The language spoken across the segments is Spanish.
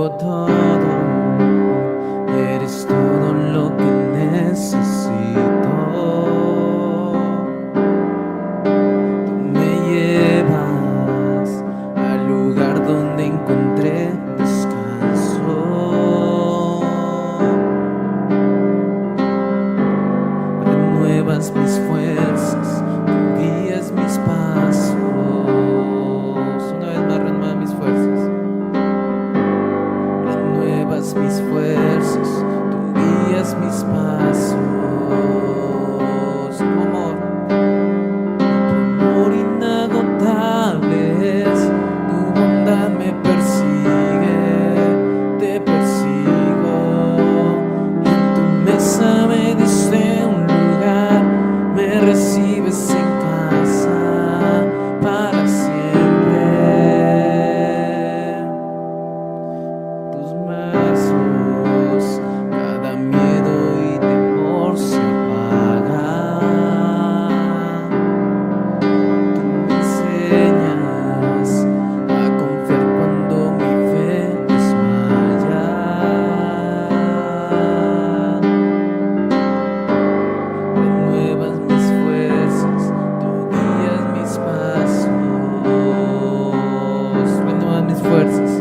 tengo todo, eres todo lo que necesito. Tú me llevas al lugar donde encontré descanso. Renuevas mis fuerzas, tú guías mis pasos. Una vez más, renueva mis fuerzas. Renuevas mis fuerzas, tú guías mis pasos. Tu amor inagotable es, tu bondad me persigue, te persigo. En tu mesa me diste un lugar, me recibes en casa para siempre. Tus brazos, cada miedo y temor se apaga. Tú me enseñas a confiar cuando mi fe desmaya. Renuevas mis fuerzas, tú guías mis pasos. Renuevas mis fuerzas.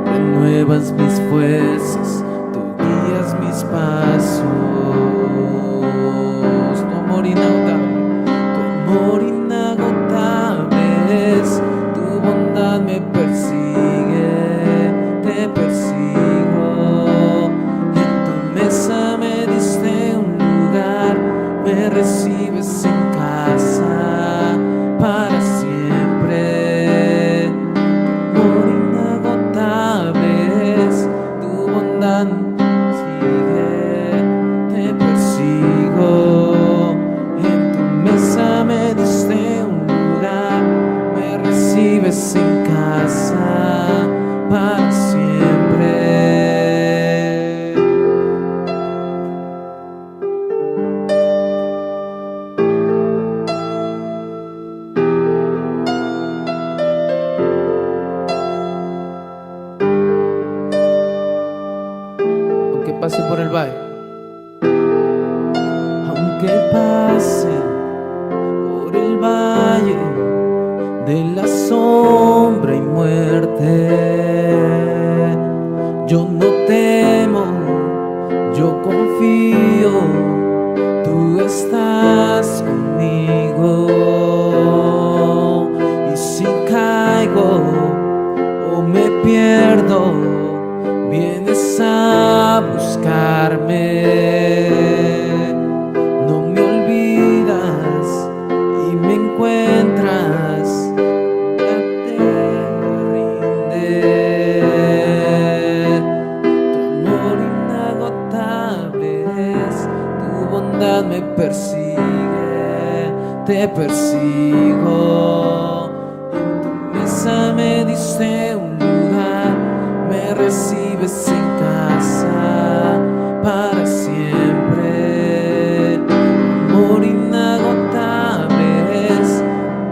Renuevas mis fuerzas, tú guías mis pasos. Tu amor inagotable es, tu bondad me persigue, te persigo. En tu mesa me diste un lugar, me recibes en casa para siempre. Tu amor inagotable es, tu bondad sigue, te persigo. En tu mesa me diste un lugar, me recibes en casa para siempre. Aunque pase por el valle, aunque pase por el valle de la sombra y muerte, yo no temo, yo confío, tú estás conmigo. Y si caigo o me pierdo, vienes a buscarme. No me olvidas y me encuentras, ya te rindes. Tu amor inagotable es, tu bondad me persigue, te persigo. En tu mesa me diste un lugar, me recibes en casa para siempre. Amor inagotable es,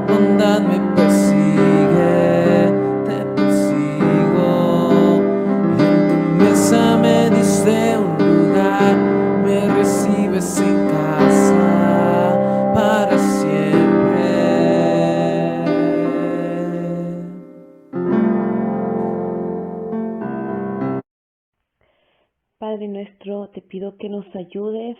bondad me persigue, te persigo. En tu mesa me diste un lugar, me recibes en casa para siempre. Padre nuestro, te pido que nos ayudes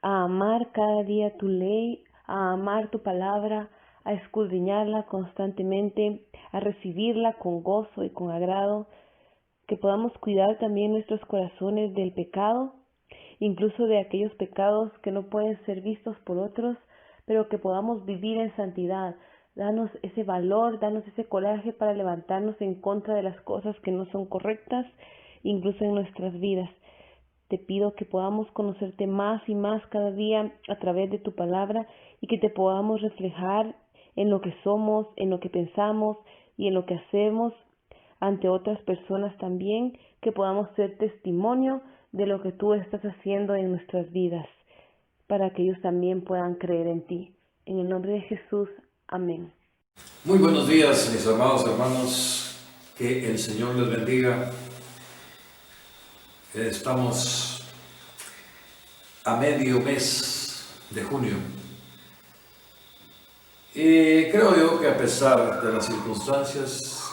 a amar cada día tu ley, a amar tu palabra, a escudriñarla constantemente, a recibirla con gozo y con agrado, que podamos cuidar también nuestros corazones del pecado, incluso de aquellos pecados que no pueden ser vistos por otros, pero que podamos vivir en santidad. Danos ese valor, danos ese coraje para levantarnos en contra de las cosas que no son correctas, incluso en nuestras vidas. Te pido que podamos conocerte más y más cada día a través de tu palabra y que te podamos reflejar en lo que somos, en lo que pensamos y en lo que hacemos ante otras personas también, que podamos ser testimonio de lo que tú estás haciendo en nuestras vidas, para que ellos también puedan creer en ti. En el nombre de Jesús, amén. Muy buenos días, mis amados hermanos. Que el Señor les bendiga. Estamos a medio mes de junio. Y creo yo que a pesar de las circunstancias,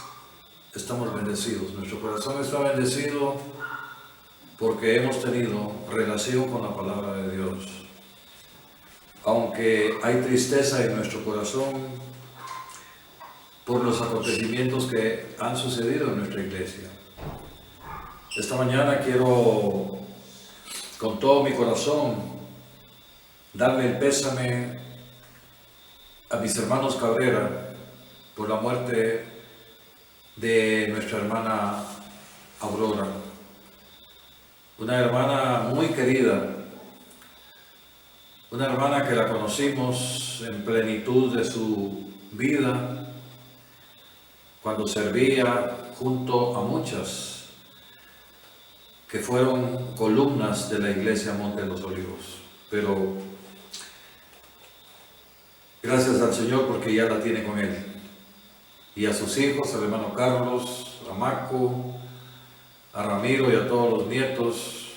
estamos bendecidos. Nuestro corazón está bendecido porque hemos tenido relación con la palabra de Dios. Aunque hay tristeza en nuestro corazón por los acontecimientos que han sucedido en nuestra iglesia. Esta mañana quiero, con todo mi corazón, darle el pésame a mis hermanos Cabrera por la muerte de nuestra hermana Aurora, una hermana muy querida, una hermana que la conocimos en plenitud de su vida, cuando servía junto a muchas que fueron columnas de la iglesia Monte de los Olivos. Pero gracias al Señor porque ya la tiene con Él. Y a sus hijos, al hermano Carlos, a Marco, a Ramiro y a todos los nietos,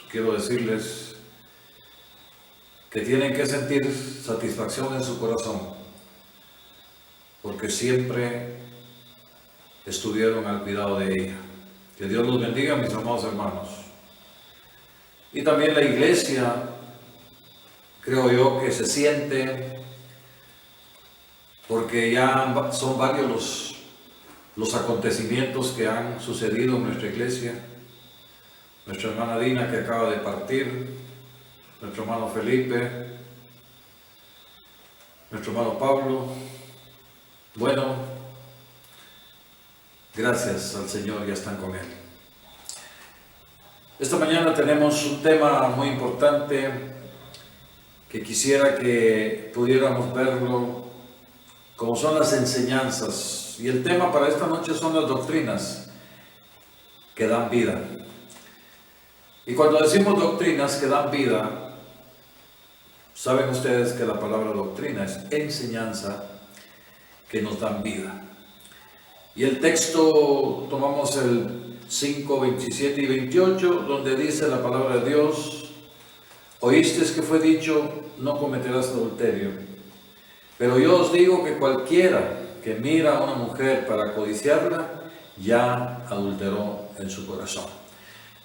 quiero decirles que tienen que sentir satisfacción en su corazón, porque siempre estuvieron al cuidado de ella. Que Dios los bendiga, mis amados hermanos. Y también la iglesia, creo yo que se siente, porque ya son varios los acontecimientos que han sucedido en nuestra iglesia. Nuestra hermana Dina, que acaba de partir, nuestro hermano Felipe, nuestro hermano Pablo. Bueno, gracias al Señor, ya están con Él. Esta mañana tenemos un tema muy importante que quisiera que pudiéramos verlo, como son las enseñanzas. Y el tema para esta noche son las doctrinas que dan vida. Y cuando decimos doctrinas que dan vida, saben ustedes que la palabra doctrina es enseñanza que nos dan vida. Y el texto, tomamos el 5, 27 y 28, donde dice la palabra de Dios: oísteis que fue dicho, no cometerás adulterio. Pero yo os digo que cualquiera que mira a una mujer para codiciarla, ya adulteró en su corazón.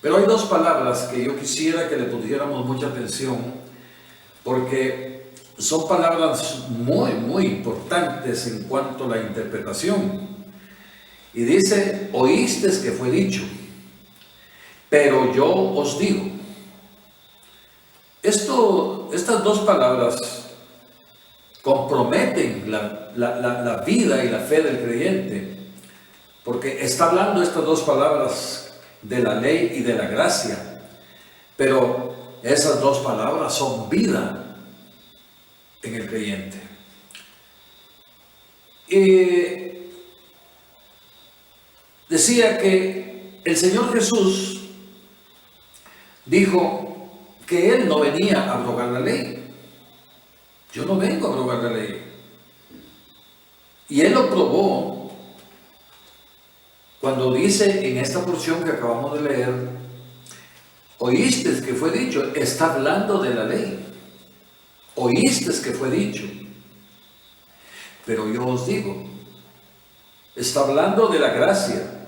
Pero hay dos palabras que yo quisiera que le pusiéramos mucha atención, porque son palabras muy importantes en cuanto a la interpretación. Y dice: oísteis que fue dicho, pero yo os digo. Estas dos palabras comprometen la vida y la fe del creyente, porque está hablando estas dos palabras de la ley y de la gracia, pero esas dos palabras son vida en el creyente. Y decía que el Señor Jesús dijo que Él no venía a abrogar la ley. Yo no vengo a abrogar la ley. Y Él lo probó cuando dice en esta porción que acabamos de leer: oísteis que fue dicho. Está hablando de la ley. Oísteis que fue dicho, pero yo os digo. Está hablando de la gracia.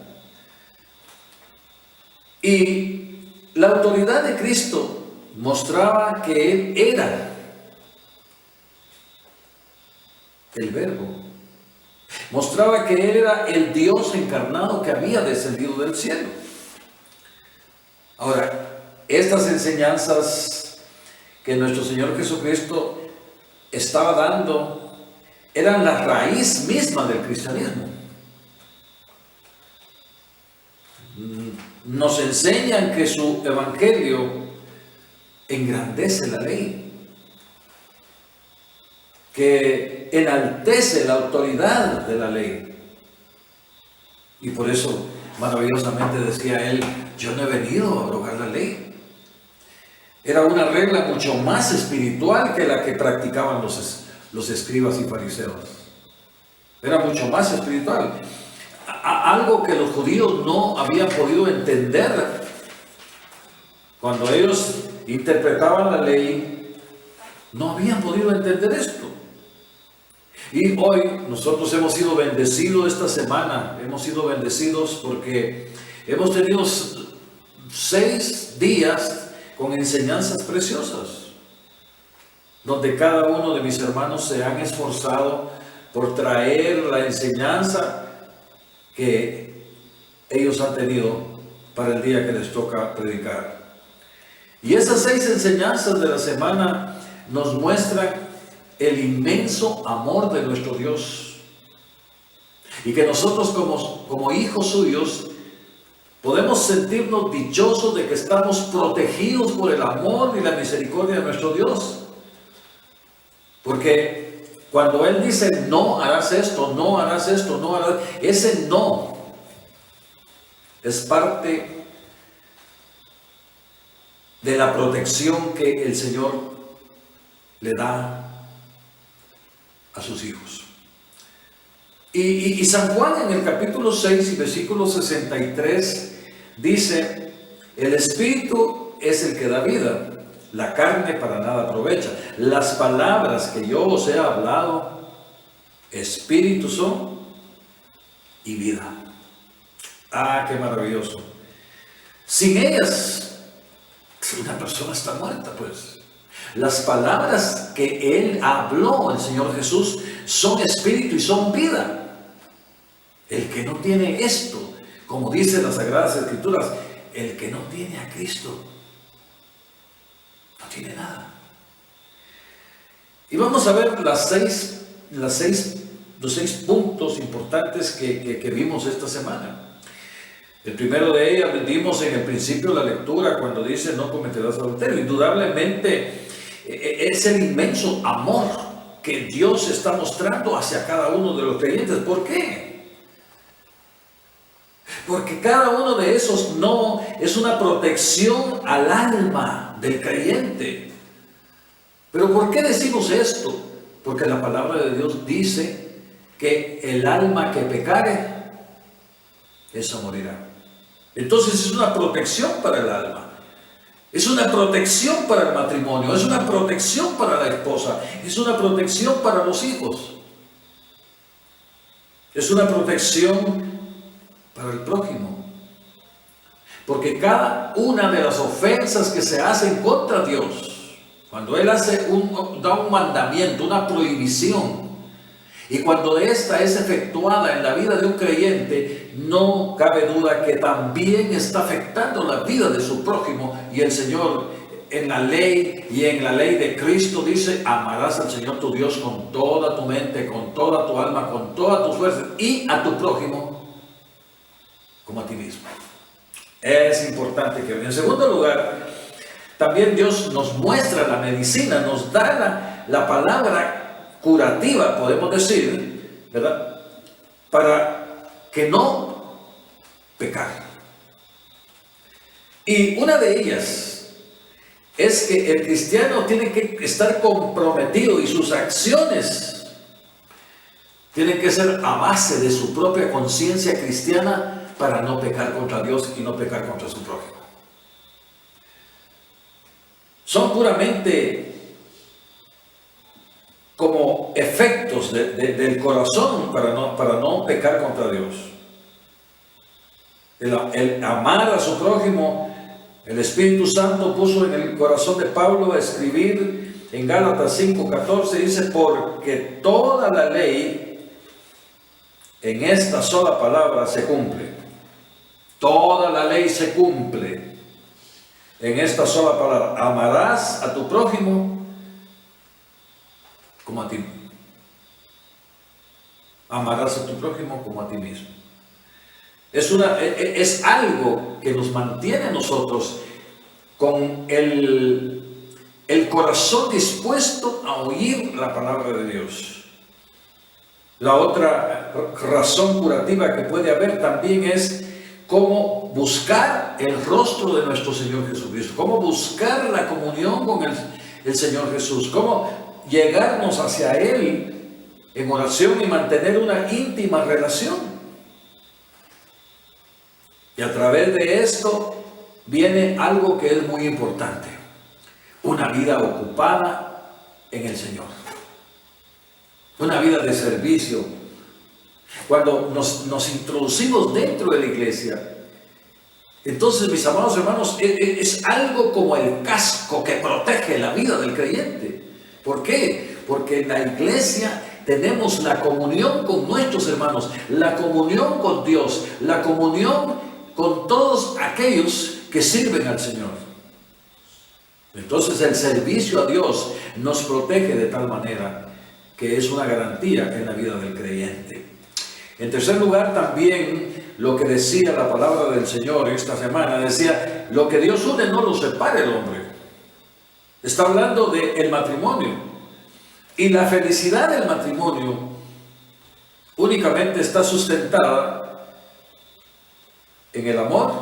Y la autoridad de Cristo mostraba que Él era el Verbo. Mostraba que Él era el Dios encarnado que había descendido del cielo. Ahora, estas enseñanzas que nuestro Señor Jesucristo estaba dando eran la raíz misma del cristianismo. Nos enseñan que su evangelio engrandece la ley, que enaltece la autoridad de la ley. Y por eso maravillosamente decía él: yo no he venido a abrogar la ley. Era una regla mucho más espiritual que la que practicaban los escribas y fariseos. Era mucho más espiritual. algo que los judíos no habían podido entender. Cuando ellos interpretaban la ley, no habían podido entender esto. Y hoy nosotros hemos sido bendecidos esta semana, hemos sido bendecidos porque hemos tenido 6 días con enseñanzas preciosas, donde cada uno de mis hermanos se han esforzado por traer la enseñanza que ellos han tenido para el día que les toca predicar. Y esas 6 enseñanzas de la semana nos muestran el inmenso amor de nuestro Dios, y que nosotros como hijos suyos podemos sentirnos dichosos de que estamos protegidos por el amor y la misericordia de nuestro Dios. Porque cuando Él dice no harás esto, no harás esto, no harás, ese no es parte de la protección que el Señor le da a sus hijos. Y San Juan en el capítulo 6 y versículo 63 dice: el Espíritu es el que da vida, la carne para nada aprovecha. Las palabras que yo os he hablado, Espíritu son y vida. Ah, qué maravilloso. Sin ellas, una persona está muerta, pues. Las palabras que Él habló, el Señor Jesús, son espíritu y son vida. El que no tiene esto, como dice las Sagradas Escrituras, el que no tiene a Cristo, no tiene nada. Y vamos a ver los 6 puntos importantes que vimos esta semana. El primero de ellos vimos en el principio de la lectura, cuando dice no cometerás adulterio. Indudablemente es el inmenso amor que Dios está mostrando hacia cada uno de los creyentes. ¿Por qué? Porque cada uno de esos no es una protección al alma del creyente. ¿Pero por qué decimos esto? Porque la palabra de Dios dice que el alma que pecare, esa morirá. Entonces es una protección para el alma, es una protección para el matrimonio, es una protección para la esposa, es una protección para los hijos, es una protección para el prójimo. Porque cada una de las ofensas que se hacen contra Dios, cuando Él da un mandamiento, una prohibición, y cuando esta es efectuada en la vida de un creyente, no cabe duda que también está afectando la vida de su prójimo. Y el Señor en la ley y en la ley de Cristo dice: amarás al Señor tu Dios con toda tu mente, con toda tu alma, con todas tus fuerzas, y a tu prójimo como a ti mismo. Es importante que en segundo lugar, también Dios nos muestra la medicina, nos da la palabra curativa, podemos decir, ¿verdad?, para que no pecar. Y una de ellas es que el cristiano tiene que estar comprometido y sus acciones tienen que ser a base de su propia conciencia cristiana para no pecar contra Dios y no pecar contra su prójimo. Son puramente como efectos del corazón para no pecar contra Dios. El amar a su prójimo, el Espíritu Santo puso en el corazón de Pablo a escribir en Gálatas 5:14, dice: porque toda la ley en esta sola palabra se cumple. Toda la ley se cumple en esta sola palabra: amarás a tu prójimo como a ti. Amarás a tu prójimo como a ti mismo. Es algo que nos mantiene a nosotros con el corazón dispuesto a oír la palabra de Dios. La otra razón curativa que puede haber también es cómo buscar el rostro de nuestro Señor Jesucristo, cómo buscar la comunión con el Señor Jesús, cómo llegarnos hacia Él en oración y mantener una íntima relación. Y a través de esto viene algo que es muy importante: una vida ocupada en el Señor, una vida de servicio. Cuando nos introducimos dentro de la iglesia, entonces, mis amados hermanos, es algo como el casco que protege la vida del creyente. ¿Por qué? Porque en la iglesia tenemos la comunión con nuestros hermanos, la comunión con Dios, la comunión con todos aquellos que sirven al Señor. Entonces el servicio a Dios nos protege de tal manera que es una garantía en la vida del creyente. En tercer lugar, también lo que decía la palabra del Señor esta semana, decía: lo que Dios une no lo separe el hombre. Está hablando del matrimonio. Y la felicidad del matrimonio únicamente está sustentada en el amor,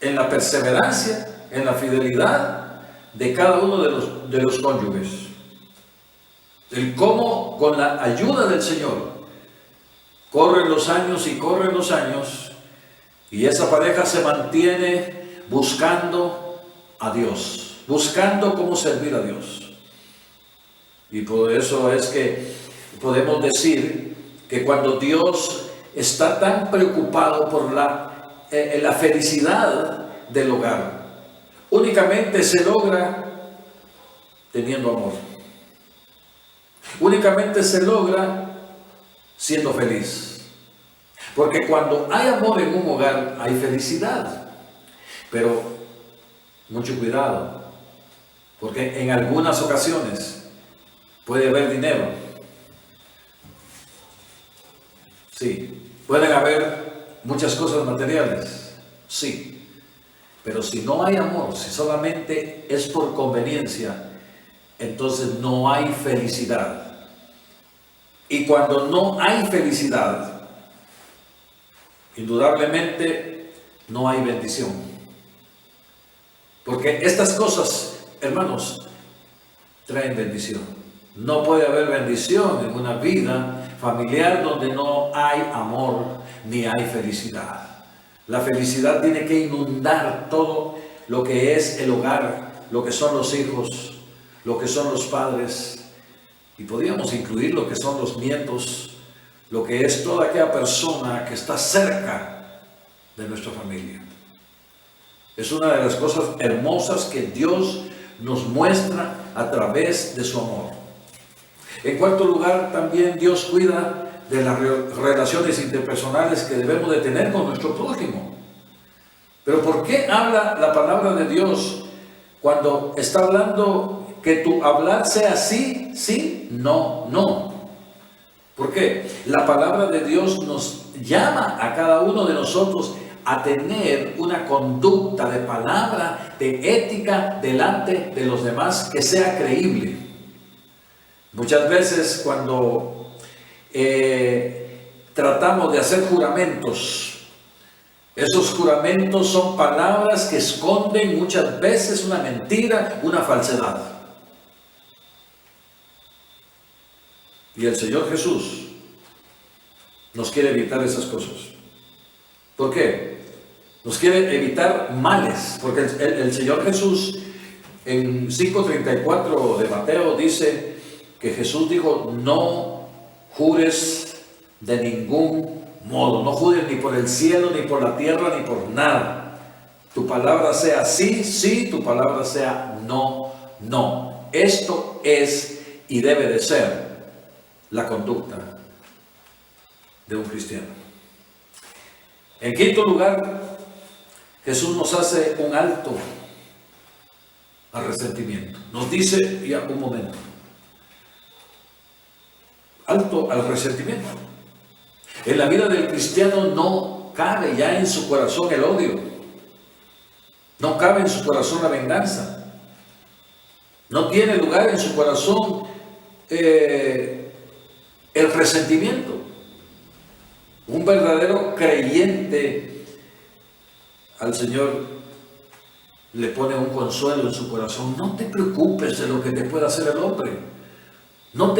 en la perseverancia, en la fidelidad de cada uno de los cónyuges. El cómo, con la ayuda del Señor, corren los años y corren los años, y esa pareja se mantiene buscando a Dios, buscando cómo servir a Dios. Y por eso es que podemos decir que cuando Dios está tan preocupado por la felicidad del hogar, únicamente se logra teniendo amor. Únicamente se logra siendo feliz. Porque cuando hay amor en un hogar, hay felicidad. Pero mucho cuidado, porque en algunas ocasiones puede haber dinero. Sí, pueden haber muchas cosas materiales. Sí, pero si no hay amor, si solamente es por conveniencia, entonces no hay felicidad. Y cuando no hay felicidad, indudablemente no hay bendición. Porque estas cosas, hermanos, traen bendición. No puede haber bendición en una vida familiar donde no hay amor ni hay felicidad. La felicidad tiene que inundar todo lo que es el hogar, lo que son los hijos, lo que son los padres. Y podríamos incluir lo que son los nietos, lo que es toda aquella persona que está cerca de nuestra familia. Es una de las cosas hermosas que Dios nos muestra a través de su amor. En cuarto lugar, también Dios cuida de las relaciones interpersonales que debemos de tener con nuestro prójimo. Pero ¿por qué habla la palabra de Dios cuando está hablando que tu hablar sea sí, sí, no, no? ¿Por qué? La palabra de Dios nos llama a cada uno de nosotros a tener una conducta de palabra, de ética delante de los demás que sea creíble. Muchas veces cuando tratamos de hacer juramentos, esos juramentos son palabras que esconden muchas veces una mentira, una falsedad. Y el Señor Jesús nos quiere evitar esas cosas. ¿Por qué? Nos quiere evitar males, porque el Señor Jesús en 5:34 de Mateo dice que Jesús dijo: no jures de ningún modo, no jures ni por el cielo, ni por la tierra, ni por nada. Tu palabra sea sí, sí, tu palabra sea no, no. Esto es y debe de ser la conducta de un cristiano. En quinto lugar, Jesús nos hace un alto al resentimiento. Nos dice, ya un momento, alto al resentimiento. En la vida del cristiano no cabe ya en su corazón el odio, no cabe en su corazón la venganza, no tiene lugar en su corazón el resentimiento. Un verdadero creyente al Señor le pone un consuelo en su corazón. No te preocupes de lo que te pueda hacer el hombre. No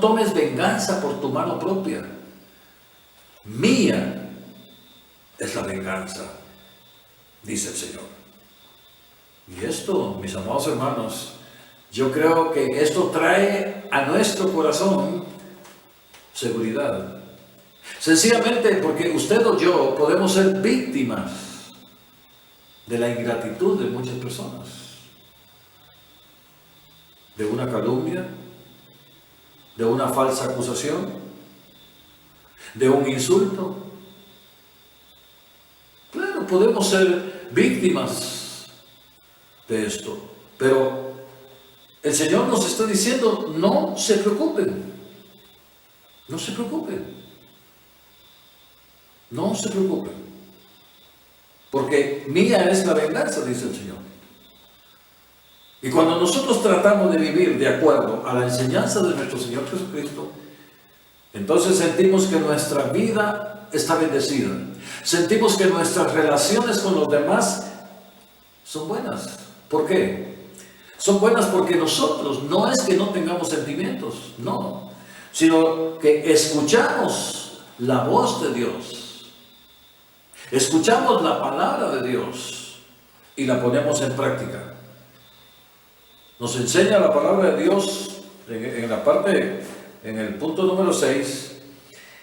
tomes venganza por tu mano propia. Mía es la venganza, dice el Señor. Y esto, mis amados hermanos, yo creo que esto trae a nuestro corazón seguridad. Sencillamente porque usted o yo podemos ser víctimas de la ingratitud de muchas personas, de una calumnia, de una falsa acusación, de un insulto. Claro, podemos ser víctimas de esto, pero el Señor nos está diciendo, no se preocupen, no se preocupen, no se preocupen, porque mía es la venganza, dice el Señor. Y cuando nosotros tratamos de vivir de acuerdo a la enseñanza de nuestro Señor Jesucristo, entonces sentimos que nuestra vida está bendecida. Sentimos que nuestras relaciones con los demás son buenas. ¿Por qué? Son buenas porque nosotros no es que no tengamos sentimientos, no, sino que escuchamos la voz de Dios, escuchamos la palabra de Dios y la ponemos en práctica. Nos enseña la palabra de Dios en la parte, en el punto número 6,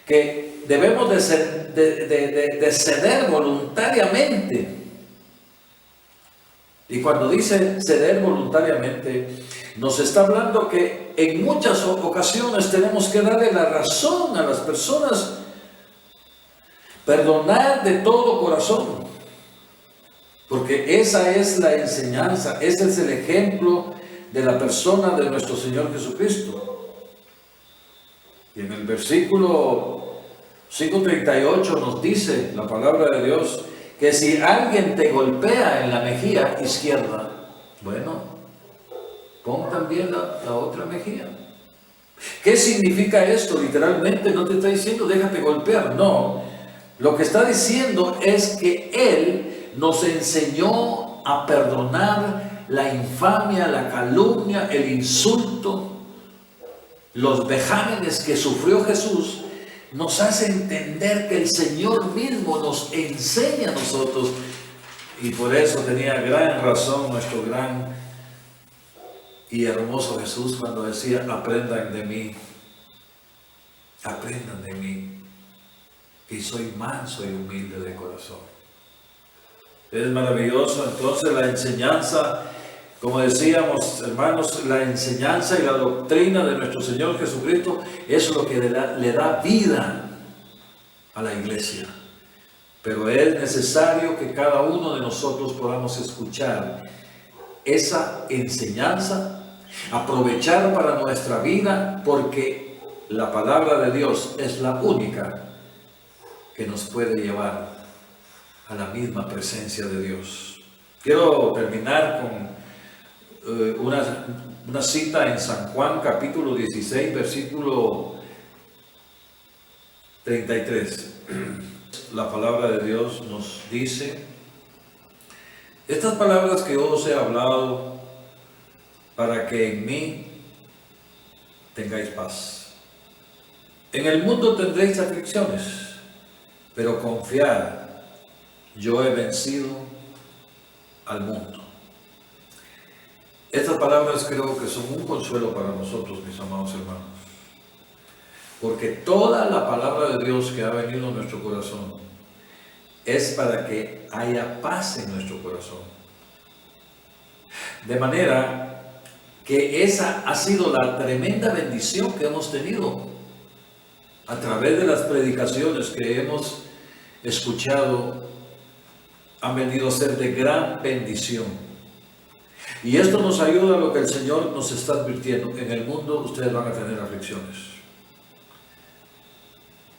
que debemos de ceder voluntariamente. Y cuando dice ceder voluntariamente, nos está hablando que en muchas ocasiones tenemos que darle la razón a las personas, perdonar de todo corazón, porque esa es la enseñanza, ese es el ejemplo de la persona de nuestro Señor Jesucristo. Y en el versículo 5:38 nos dice la palabra de Dios que si alguien te golpea en la mejilla izquierda, bueno, pon también la otra mejilla. ¿Qué significa esto? Literalmente no te está diciendo déjate golpear, no. Lo que está diciendo es que Él nos enseñó a perdonar la infamia, la calumnia, el insulto, los vejámenes que sufrió Jesús. Nos hace entender que el Señor mismo nos enseña a nosotros, y por eso tenía gran razón nuestro gran y hermoso Jesús cuando decía, aprendan de mí, que soy manso y humilde de corazón. Es maravilloso entonces la enseñanza, como decíamos hermanos, la enseñanza y la doctrina de nuestro Señor Jesucristo es lo que le da vida a la iglesia. Pero es necesario que cada uno de nosotros podamos escuchar esa enseñanza, aprovechar para nuestra vida, porque la palabra de Dios es la única que nos puede llevar a la misma presencia de Dios. Quiero terminar con una cita en San Juan capítulo 16 versículo 33. La palabra de Dios nos dice: estas palabras que yo os he hablado para que en mí tengáis paz. En el mundo tendréis aflicciones, pero confiad, yo he vencido al mundo. Estas palabras creo que son un consuelo para nosotros, mis amados hermanos, porque toda la palabra de Dios que ha venido a nuestro corazón es para que haya paz en nuestro corazón. De manera que esa ha sido la tremenda bendición que hemos tenido a través de las predicaciones que hemos escuchado. Han venido a ser de gran bendición. Y esto nos ayuda a lo que el Señor nos está advirtiendo. En el mundo ustedes van a tener aflicciones,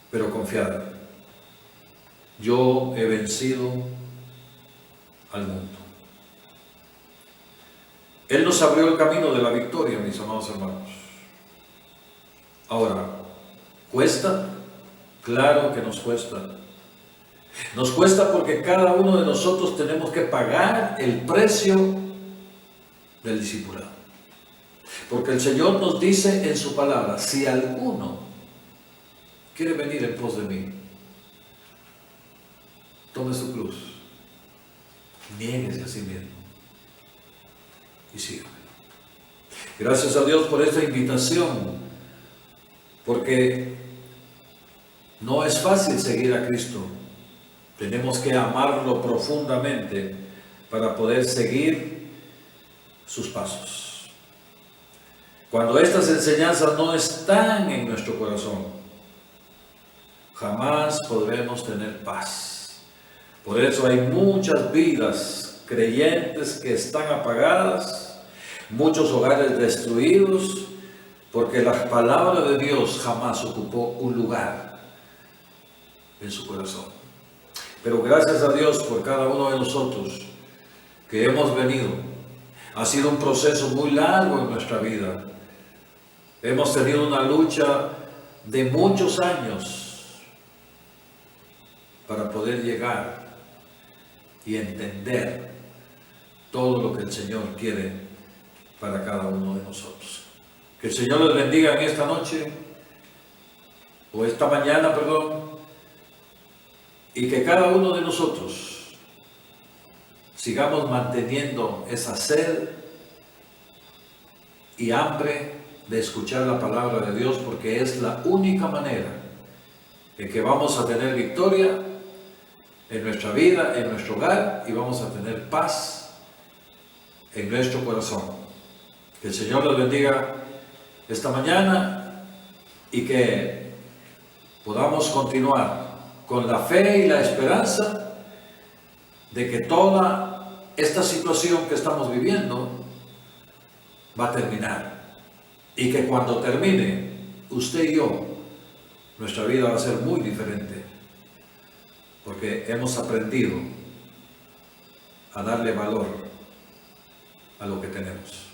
pero confiad, yo he vencido al mundo. Él nos abrió el camino de la victoria, mis amados hermanos. Ahora, ¿cuesta? Claro que nos cuesta. Nos cuesta porque cada uno de nosotros tenemos que pagar el precio del discipulado. Porque el Señor nos dice en su palabra: si alguno quiere venir en pos de mí, tome su cruz, niéguese a sí mismo y sígame. Gracias a Dios por esta invitación, porque no es fácil seguir a Cristo. Tenemos que amarlo profundamente para poder seguir sus pasos. Cuando estas enseñanzas no están en nuestro corazón, jamás podremos tener paz. Por eso hay muchas vidas creyentes que están apagadas, muchos hogares destruidos, porque la palabra de Dios jamás ocupó un lugar en su corazón. Pero gracias a Dios por cada uno de nosotros que hemos venido. Ha sido un proceso muy largo en nuestra vida. Hemos tenido una lucha de muchos años para poder llegar y entender todo lo que el Señor quiere para cada uno de nosotros. Que el Señor les bendiga en esta noche, o esta mañana, perdón, y que cada uno de nosotros sigamos manteniendo esa sed y hambre de escuchar la palabra de Dios, porque es la única manera en que vamos a tener victoria en nuestra vida, en nuestro hogar, y vamos a tener paz en nuestro corazón. Que el Señor les bendiga esta mañana y que podamos continuar con la fe y la esperanza de que toda esta situación que estamos viviendo va a terminar, y que cuando termine, usted y yo, nuestra vida va a ser muy diferente, porque hemos aprendido a darle valor a lo que tenemos.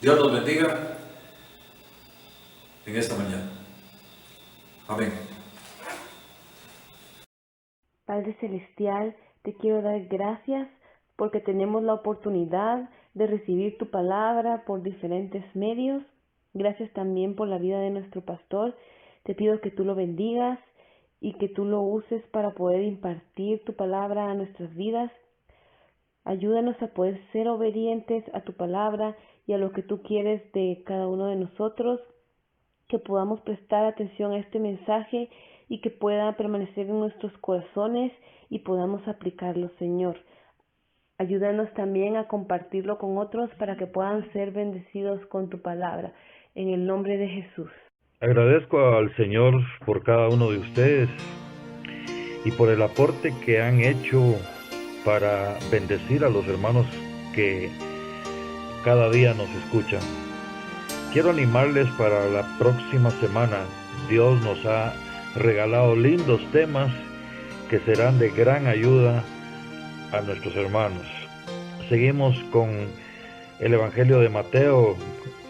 Dios nos bendiga en esta mañana. Amén. Padre Celestial, te quiero dar gracias porque tenemos la oportunidad de recibir tu palabra por diferentes medios. Gracias también por la vida de nuestro pastor. Te pido que tú lo bendigas y que tú lo uses para poder impartir tu palabra a nuestras vidas. Ayúdanos a poder ser obedientes a tu palabra y a lo que tú quieres de cada uno de nosotros, que podamos prestar atención a este mensaje y que pueda permanecer en nuestros corazones y podamos aplicarlo, Señor. Ayúdanos también a compartirlo con otros para que puedan ser bendecidos con tu palabra. En el nombre de Jesús. Agradezco al Señor por cada uno de ustedes y por el aporte que han hecho para bendecir a los hermanos que cada día nos escuchan. Quiero animarles para la próxima semana. Dios nos ha regalado lindos temas que serán de gran ayuda a nuestros hermanos. Seguimos con el Evangelio de Mateo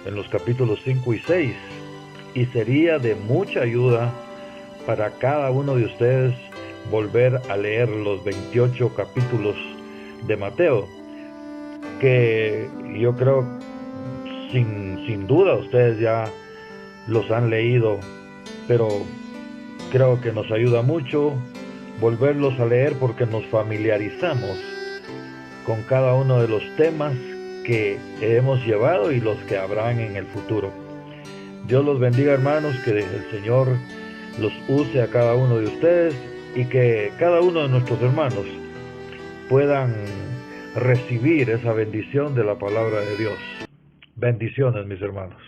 en los capítulos 5 y 6, y sería de mucha ayuda para cada uno de ustedes volver a leer los 28 capítulos de Mateo, que yo creo sin duda ustedes ya los han leído, pero creo que nos ayuda mucho volverlos a leer porque nos familiarizamos con cada uno de los temas que hemos llevado y los que habrán en el futuro. Dios los bendiga, hermanos, que el Señor los use a cada uno de ustedes y que cada uno de nuestros hermanos puedan recibir esa bendición de la palabra de Dios. Bendiciones, mis hermanos.